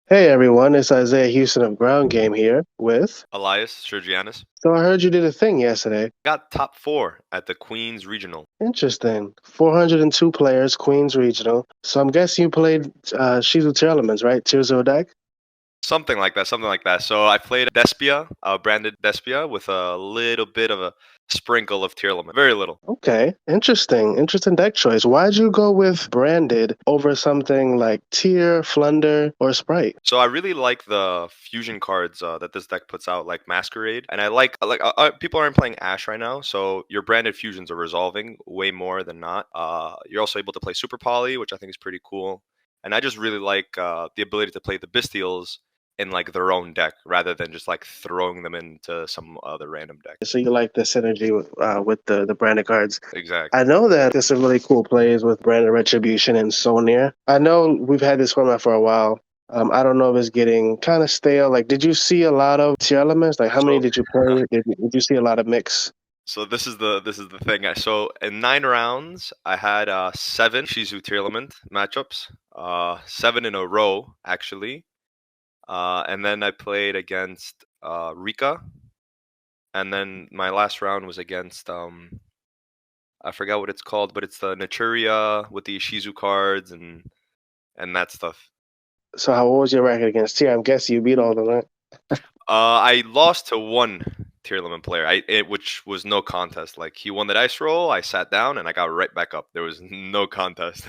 Hey everyone, it's Isaiah Houston of Ground Game here with. Elias Tsirogiannis So I heard you did a thing yesterday. got top four at the Queens Regional. Interesting. 402 players, Queens Regional. So I'm guessing you played YuGiOh Tearlaments, right? Tears of a deck? Something like that, something like that. So I played Despia, Branded Despia, with a little bit of a sprinkle of Tearlament. Very little. Okay, interesting. Interesting deck choice. Why'd you go with Branded over something like Tear, Flunder, or Sprite? So I really like the fusion cards that this deck puts out, like Masquerade, and I like people aren't playing Ash right now, so your branded fusions are resolving way more than not. You're also able to play Super Poly, which I think is pretty cool, and I just really like the ability to play the Bystials in like their own deck rather than just like throwing them into some other random deck. So you like the synergy with the Branded cards. Exactly. I know that there's some really cool plays with Branded Retribution and Sonir. I know we've had this format for a while. I don't know if it's getting kind of stale. Like, did you see a lot of tier elements? Like, how many So did you play? Did you see a lot of mix? So this is the thing. So in 9 rounds, I had seven Shizu Tearlament matchups, seven in a row actually, and then I played against Rika, and then my last round was against I forgot what it's called, but it's the Naturia with the Shizu cards and that stuff. So, what was your record against tier? I'm guessing you beat all of them, right? I lost to one Tearlament player, which was no contest. Like he won the dice roll, I sat down and I got right back up. There was no contest.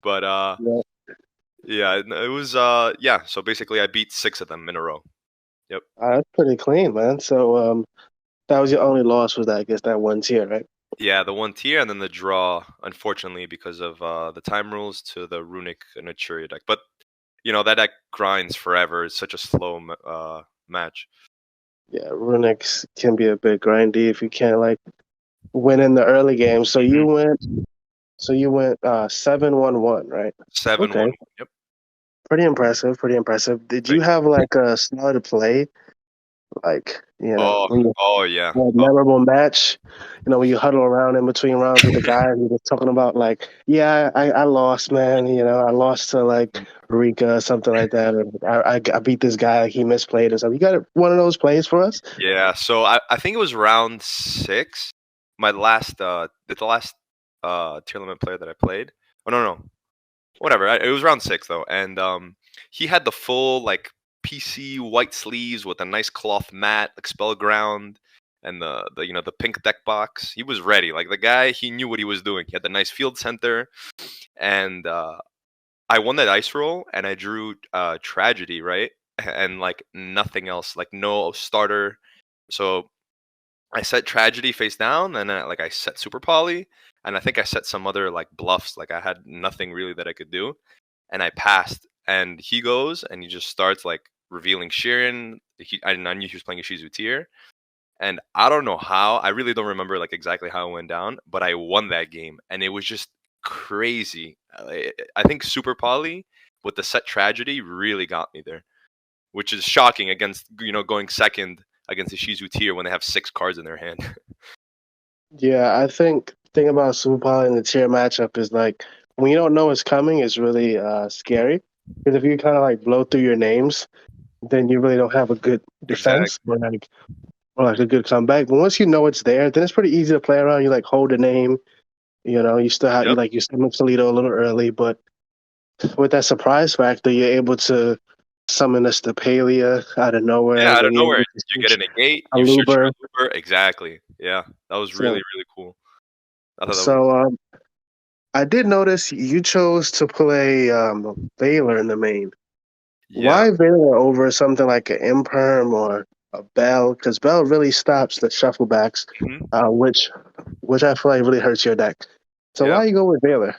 But Yeah. yeah, it was yeah. So basically, I beat six of them in a row. Yep. That's pretty clean, man. So, that was your only loss was that, I guess, that one tier, right? Yeah, the one tier and then the draw, unfortunately, because of the time rules to the Runic Naturia deck. But that deck grinds forever. It's such a slow match. Yeah, Runix can be a bit grindy if you can't like win in the early game. Hmm. So you went 7-1-1, right? 7-1. Okay. Yep. Pretty impressive. Pretty impressive. Did you Thank have like a style to play? Like, Oh, when you oh yeah. had a Oh, memorable match, when you huddle around in between rounds with the guy and you're just talking about like, yeah, I lost, man. I lost to like Rika or something like that. Or I beat this guy, like he misplayed or something. You got one of those plays for us? yeah. So I think it was round six. My last the last tournament player that I played. Oh no, whatever. It was round six though, and he had the full like PC white sleeves with a nice cloth mat, like Spellground, and the pink deck box. He was ready. Like the guy, he knew what he was doing. He had the nice field center, and I won that ice roll, and I drew tragedy right, and like nothing else, like no starter. So I set tragedy face down, and I set super poly, and I think I set some other like bluffs. Like I had nothing really that I could do, and I passed. And he goes and he just starts like revealing Sheeran. I knew he was playing a Shizu tier, and I don't know how. I really don't remember like exactly how it went down, but I won that game, and it was just crazy. I think Super Poly with the set tragedy really got me there, which is shocking against going second against the Shizu tier when they have six cards in their hand. Yeah, I think thing about Super Bowl and the tier matchup is like when you don't know it's coming, it's really scary. Because if you kind of like blow through your names, then you really don't have a good defense Exactly. or like a good comeback. But once you know it's there, then it's pretty easy to play around. You like hold a name, you still have Yep. you summon Toledo a little early, but with that surprise factor, you're able to summon a Stapelia out of nowhere, Yeah, out of then you're nowhere, able to you get search a negate, a you search Luber. your Uber. Exactly. Yeah, that was really, So really cool. I thought that was. so I did notice you chose to play Valor in the main. Yeah. Why Valor over something like an Imperm or a Bell? Because Bell really stops the shufflebacks, Mhm. which I feel like really hurts your deck. So Yeah. why you go with Valor?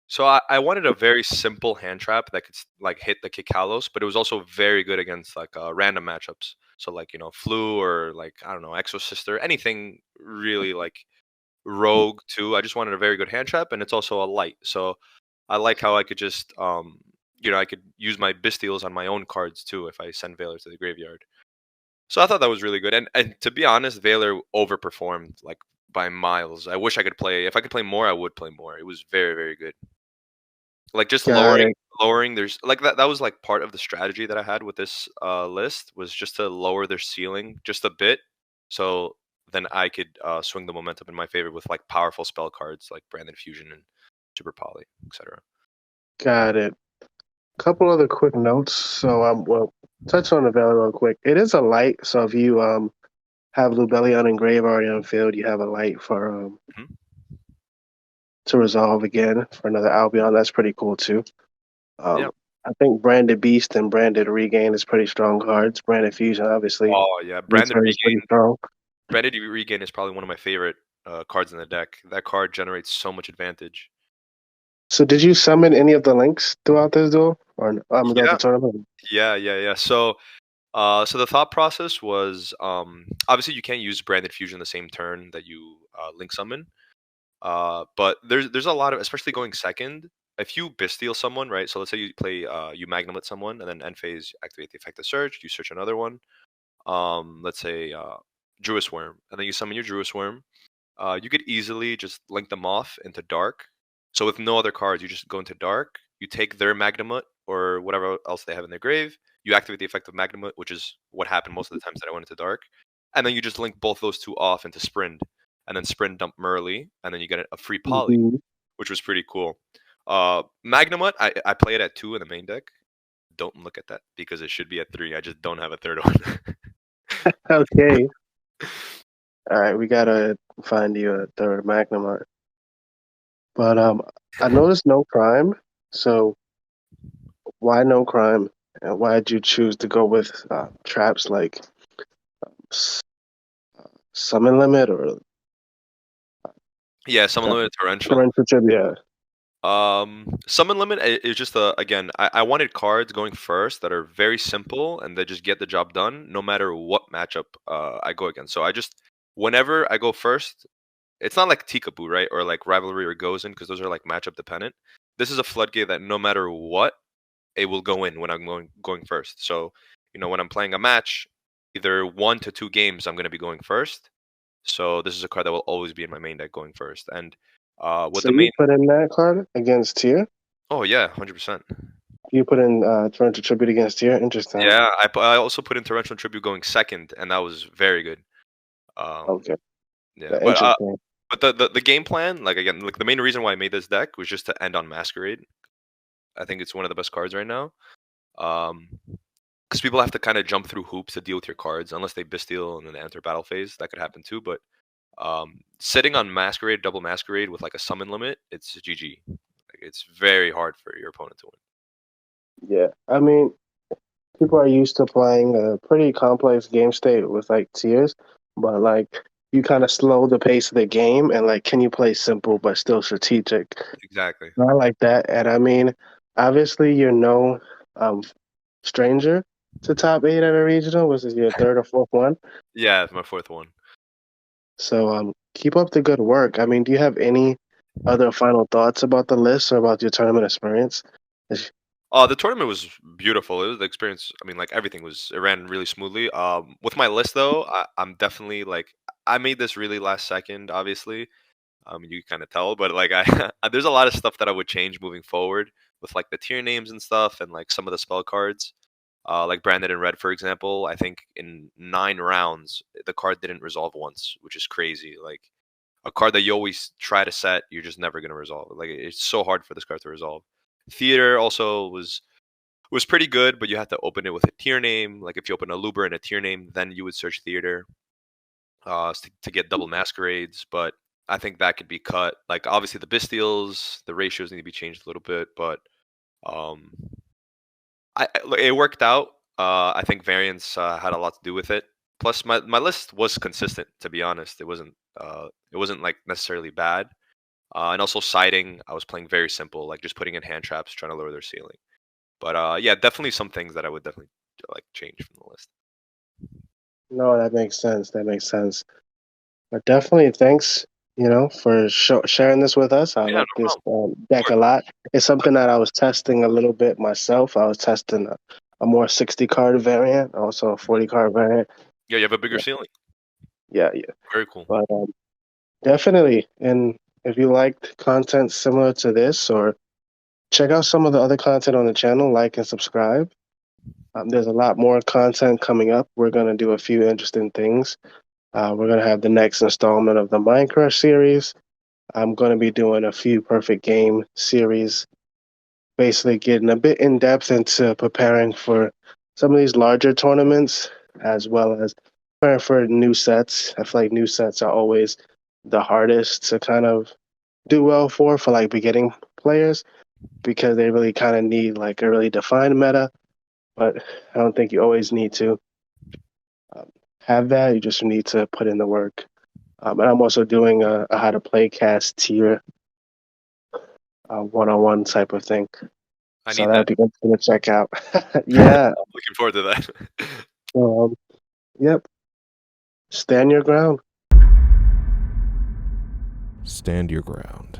So I wanted a very simple hand trap that could like hit the Kikalos, but it was also very good against like random matchups. So like Flu or like I don't know Exo Sister, anything really like Rogue too. I just wanted a very good hand trap, and it's also a light. So I like how I could just I could use my Bystials on my own cards too if I send Valor to the graveyard. So I thought that was really good. And to be honest, Valor overperformed like by miles. I wish I could play. If I could play more, I would play more. It was very, very good. Like just Got lowering it. lowering there's like that was like part of the strategy that I had with this list was just to lower their ceiling just a bit, so then I could swing the momentum in my favor with like powerful spell cards like Branded Fusion and Super Poly, etc. Got it. Couple other quick notes. So well, touch on the Valley real quick. It is a light, so if you have Lubellion and Grave already on field, you have a light for Mhm. to resolve again for another Albion. That's pretty cool too. Yeah. I think Branded Beast and Branded Regain is pretty strong cards. Branded Fusion, obviously, Oh yeah, military is pretty strong. Branded Regain is probably one of my favorite cards in the deck. That card generates so much advantage. So, did you summon any of the links throughout this duel, or throughout the Yeah, tournament? yeah. So the thought process was obviously you can't use Branded Fusion the same turn that you link summon. But there's a lot of, especially going second. If you Bystial someone, right? So let's say you play you Magnumlet someone, and then end phase activate the effect of search. You search another one. Let's say Druis Worm, and then you summon your Druis Worm. You could easily just link them off into dark. So with no other cards, you just go into dark. You take their Magnumut or whatever else they have in their grave. You activate the effect of Magnumut, which is what happened most of the times that I went into dark. And then you just link both those two off into Sprint, and then Sprint dump Merly, and then you get a free Poly, Mhm. which was pretty cool. Magnumut, I play it at 2 in the main deck. Don't look at that because it should be at 3. I just don't have a third one. Okay. All right, we gotta find you a third Magnum. But I noticed no crime. So why no crime? And why did you choose to go with traps like s- summon limit or Yeah, Summon Limit Torrential. torrential trivia? Summon Limit is just again. I wanted cards going first that are very simple and that just get the job done, no matter what matchup I go against. So I just whenever I go first, it's not like Tikaboo, right, or like Rivalry or Gozen, because those are like matchup dependent. This is a floodgate that no matter what, it will go in when I'm going first. So when I'm playing a match, either 1 to 2 games, I'm going to be going first. So this is a card that will always be in my main deck going first. And with So the you main, put in that card against tier? oh yeah, 100%. You put in torrential tribute against tier? Interesting. Yeah, I also put in Torrential Tribute going second, and that was very good. Um, Okay. yeah, but Interesting. the game plan, like again, like the main reason why I made this deck was just to end on Masquerade. I think it's one of the best cards right now. Because people have to kind of jump through hoops to deal with your cards, unless they Bastille and then they enter battle phase. That could happen too. But sitting on Masquerade, double Masquerade with like a summon limit, it's GG. Like, it's very hard for your opponent to Yeah. I mean, people are used to playing a pretty complex game state with like tiers, but like you kind of slow the pace of the game and like can you play simple but still strategic? win. Exactly. I like that. And I mean, obviously you're no um stranger to top eight at a regional. Was this your third or fourth one? Yeah, it's my fourth one. So keep up the good work. I mean, do you have any other final thoughts about the list or about your tournament experience? The tournament was beautiful. It was the experience. I mean, like everything it ran really smoothly. With my list though, I'm definitely like I made this really last second. Obviously, you kind of tell, but like I there's a lot of stuff that I would change moving forward with like the tier names and stuff, and like some of the spell cards. Like Branded in Red, for example. I think in 9 rounds the card didn't resolve once, which is crazy. Like a card that you always try to set, you're just never gonna resolve. Like it's so hard for this card to resolve. Theater also was pretty good, but you have to open it with a tier name. Like if you open a Luber and a tier name, then you would search theater to get double masquerades. But I think that could be cut. Like obviously the Bystials, the ratios need to be changed a little bit, but um, it worked out. I think variance had a lot to do with it. Plus, my list was consistent. To be honest, it wasn't like necessarily bad. And also siding, I was playing very simple, like just putting in hand traps, trying to lower their ceiling. But yeah, definitely some things that I would definitely like change from the list. No, that makes sense. That makes sense. But definitely, thanks, for sharing this with us. I Yeah, no like this problem. Of deck course. a lot. It's something that I was testing a little bit myself. I was testing a more 60 card variant, also a Mhm. 40 card variant. Yeah, you have a bigger ceiling. Yeah, yeah. Very cool. But definitely, and if you liked content similar to this, or check out some of the other content on the channel, like and subscribe. There's a lot more content coming up. We're going to do a few interesting things. We're going to have the next installment of the Minecraft series. I'm going to be doing a few perfect game series, basically getting a bit in depth into preparing for some of these larger tournaments, as well as preparing for new sets. I feel like new sets are always the hardest to kind of do well for like beginning players because they really kind of need like a really defined meta. But I don't think you always need to um, have that. You just need to put in the work. And I'm also doing a how to play cast tier one-on-one type of thing. I So need that'd that. be interesting to check out. Yeah. I'm looking forward to that. Um, yep. Stand your ground. Stand your ground.